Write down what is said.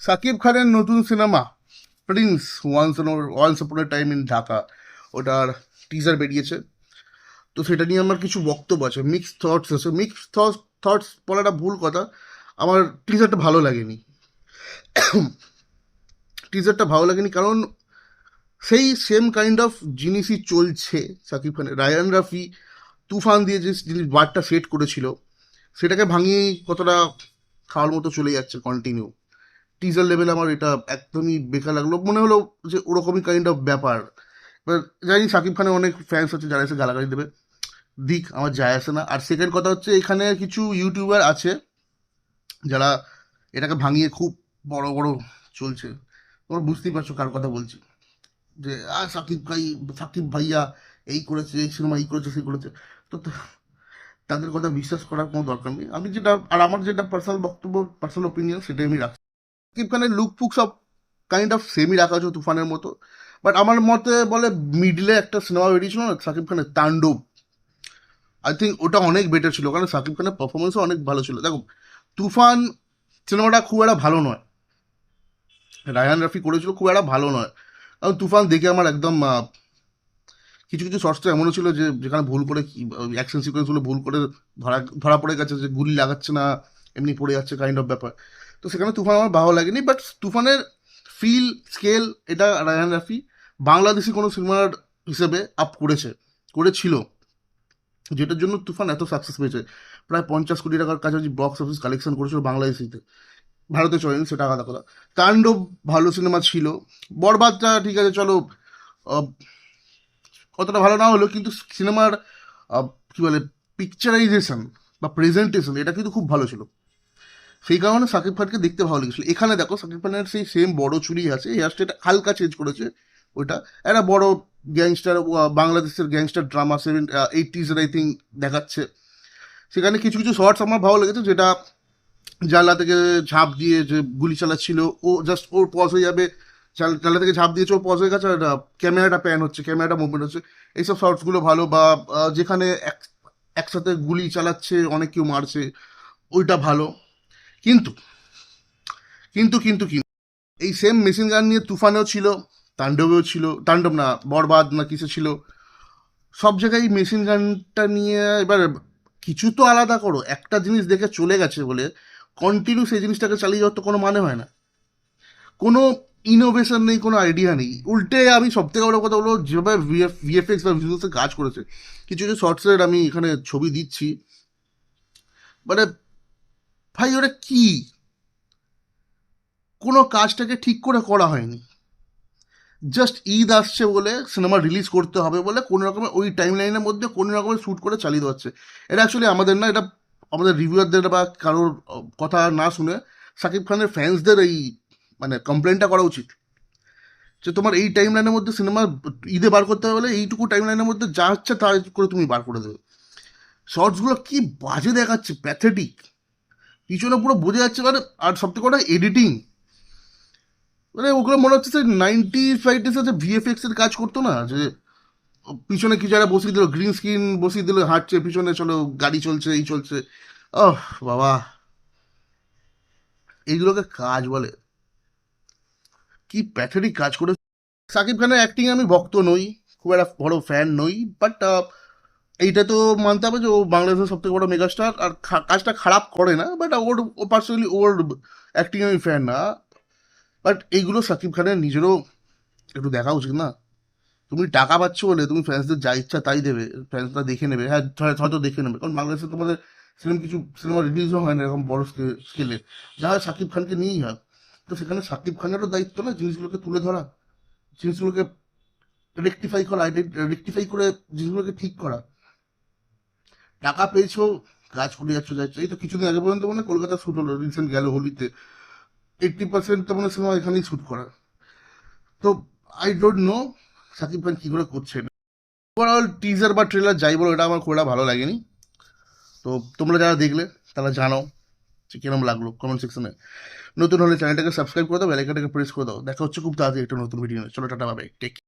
সাকিব খানের নতুন cinema Prince once upon A time in Dhaka, ওটার টিজার বেরিয়েছে। তো সেটা নিয়ে আমার কিছু বক্তব্য আছে, মিক্স থটস আছে। মিক্স থটস বলাটা ভুল কথা। আমার টিজারটা ভালো লাগেনি। টিজারটা ভালো লাগেনি কারণ সেই সেম কাইন্ড অফ জিনিসই চলছে সাকিব খানের। রায়ান রাফি তুফান দিয়ে যে জিনিস বারটা সেট করেছিল, সেটাকে ভাঙিয়ে কতটা খাওয়ার মতো চলে যাচ্ছে কন্টিনিউ। টিজার লেভেল আমার এটা একদমই বেকার লাগলো, মনে হলো যে ওরকমই কাইন্ড অফ ব্যাপার। এবার জানি সাকিব খানের অনেক ফ্যান্স আছে যারা এসে গালাগালি দেবে, দিক, আমার যায় আসে না। আর সেকেন্ড কথা হচ্ছে, এখানে কিছু ইউটিউবার আছে যারা এটাকে ভাঙিয়ে খুব বড় বড় চলছে। তোমরা বুঝতেই পারছো কার কথা বলছি, যে সাকিব ভাইয়া এই করেছে, এই সিনেমা এই করেছে, সেই করেছে। তো তাদের কথা বিশ্বাস করার কোনো দরকার নেই। আমি যেটা, আর আমার যেটা পার্সোনাল বক্তব্য, পার্সোনাল ওপিনিয়ন, সেটাই আমি রাখছি। সাকিব খানের লুক ফুক সব কাইন্ড অফ সেমই রাখা হচ্ছে তুফানের মতো। বাট আমার মতে বলে মিডলে একটা সিনেমা বেরিয়েছিল না সাকিব খানের, তাণ্ডব। আই থিঙ্ক ওটা অনেক বেটার ছিল, কারণ সাকিব খানের পারফরমেন্সও অনেক ভালো ছিল। দেখো, তুফান সিনেমাটা খুব একটা ভালো নয়, রায়ান রাফি করেছিল, খুব একটা ভালো নয়। কারণ তুফান দেখে আমার একদম কিছু কিছু শর্টস তো এমনও ছিল যে যেখানে ভুল করে অ্যাকশন সিকোয়েন্সগুলো ভুল করে ধরা ধরা পড়ে গেছে, যে গুলি লাগাচ্ছে না, এমনি পড়ে যাচ্ছে কাইন্ড অফ ব্যাপার। তো সেখানে তুফান আমার ভালো লাগেনি। বাট তুফানের ফিল, স্কেল, এটা রায়ান রাফি বাংলাদেশি কোনো সিনেমার হিসেবে আপ করেছিল, যেটার জন্য তুফান এত সাকসেস পেয়েছে। প্রায় 50 কোটি টাকার কাছাকাছি বক্স অফিস কালেকশন করেছিল বাংলাদেশিতে। ভারতে চলেনি, সেটা আলাদা কথা। তাণ্ডব ভালো সিনেমা ছিল। বরবাদটা ঠিক আছে, চলো, আহ, অতটা ভালো না হলো, কিন্তু সিনেমার কি বলে, পিকচারাইজেশন বা প্রেজেন্টেশন, এটা কিন্তু খুব ভালো ছিল। সেই কারণে সাকিব খানকে দেখতে ভালো লেগেছিল। এখানে দেখো সাকিব খানের সেই সেম বড় চুরি আছে, হেয়ার স্টাইলটা হালকা চেঞ্জ করেছে। ওইটা একটা বড় গ্যাংস্টার, বাংলাদেশের gangster drama 80s I think দেখাচ্ছে। সেখানে কিছু কিছু শর্টস আমার ভালো লেগেছে, যেটা জানলা থেকে ঝাঁপ দিয়ে যে গুলি চালাচ্ছিল, ও জাস্ট ওর পজ হয়ে যাবে, জানলা থেকে ঝাঁপ দিয়েছে, ও পজ হয়ে গেছে, আর ক্যামেরাটা প্যান হচ্ছে, ক্যামেরাটা মুভমেন্ট হচ্ছে। এইসব শর্টসগুলো ভালো। বা যেখানে একসাথে গুলি চালাচ্ছে, অনেক কেউ মারছে, ওইটা ভালো। কিন্তু কিন্তু কিন্তু কিন্তু এই সেম মেশিন গান নিয়ে তুফানেও ছিল, তাণ্ডবেও ছিল, তাণ্ডব না, বরবাদ না কিসে ছিল, সব জায়গায় এই মেশিন গানটা নিয়ে। এবার কিছু তো আলাদা করো, একটা জিনিস দেখে চলে গেছে বলে কন্টিনিউ সেই জিনিসটাকে চালিয়ে যাওয়ার তো কোনো মানে হয় না। কোনো ইনোভেশন নেই, কোনো আইডিয়া নেই। উল্টে আমি সব থেকে বড় কথা বলবো, যেভাবে ভিএফএক্স বা ভিজুয়ালসে কাজ করেছে, কিছু কিছু শর্টসের আমি এখানে ছবি দিচ্ছি, মানে ভাই ওরা কি, কোনো কাজটাকে ঠিক করে করা হয়নি। জাস্ট ঈদ আসছে বলে, সিনেমা রিলিজ করতে হবে বলে, কোনো রকমের ওই টাইম লাইনের মধ্যে কোনো রকমের শ্যুট করে চালিয়ে দেওয়া হচ্ছে। এটা অ্যাকচুয়ালি আমাদের না, এটা আমাদের রিভিউয়ারদের বা কারোর কথা না শুনে সাকিব খানের ফ্যান্সদের এই মানে কমপ্লেনটা করা উচিত, যে তোমার এই টাইম লাইনের মধ্যে সিনেমা ঈদে বার করতে হবে বলে এইটুকু টাইম লাইনের মধ্যে যা হচ্ছে তা করে তুমি বার করে দেবে। শর্টসগুলো কি বাজে দেখাচ্ছে, প্যাথেটিক। পিছনে পুরো বোঝা যাচ্ছে, মানে আর সব থেকে ওটা এডিটিং, মানে ওগুলো মনে হচ্ছে যে 95 সাথে ভিএফএক্স এর কাজ করতো না, যে পিছনে কিছু একটা বসিয়ে দিল, গ্রিন স্ক্রিন বসিয়ে দিল, হাঁটছে পিছনে, চলো গাড়ি চলছে, এই চলছে। ওহ বাবা, এইগুলোকে কাজ বলে? কি প্যাথেটিক কাজ করে। সাকিব খানের অ্যাক্টিং আমি ভক্ত নই, খুব একটা বড় ফ্যান নই। বাট এইটা তো মানতে হবে যে ও বাংলাদেশের সব থেকে বড় মেগাস্টার, আর কাজটা খারাপ করে না। বাট ও পার্সোনালি ওর অ্যাক্টিং আমি ফ্যান না। বাট এইগুলো সাকিব খানের নিজেরও একটু দেখা উচিত না? তুমি টাকা পাচ্ছ বলে তুমি ফ্যান্সদের যা ইচ্ছা তাই দেবে, ফ্যান্সরা দেখে নেবে, হ্যাঁ হয়তো দেখে নেবে, কারণ বাংলাদেশে তোমাদের কিছু সিনেমা রিলিজও হয় না এরকম বড় স্কেলে, যা হয় সাকিব খানকে নিয়েই হয়। তো সেখানে সাকিব খানেরও দায়িত্ব না জিনিসগুলোকে তুলে ধরা, জিনিসগুলোকে রেকটিফাই করে জিনিসগুলোকে ঠিক করা। টাকা পেয়েছো, কাজ করে যাচ্ছ। এই তো কিছুদিন আগে পর্যন্ত মানে কলকাতা শ্যুট হলো, রিসেন্ট গেল হোলিতে, 80% তো মানে সিনেমা এখানেই শ্যুট করা। তো I don't know Shakib Khan কি করে করছেন। ওভারঅল টিজার বা ট্রেলার যাই বলো, এটা আমার খুব একটা ভালো লাগেনি। তো তোমরা যারা দেখলে তারা জানাও যে কিরম লাগলো কমেন্ট সেকশনে। নতুন হলে চ্যানেলটাকে সাবস্ক্রাইব করে দাও, বেল আইকনটাকে প্রেস করে দাও। দেখা হচ্ছে খুব তাড়াতাড়ি একটা নতুন ভিডিও। চলো টাটা, বাই, টেক।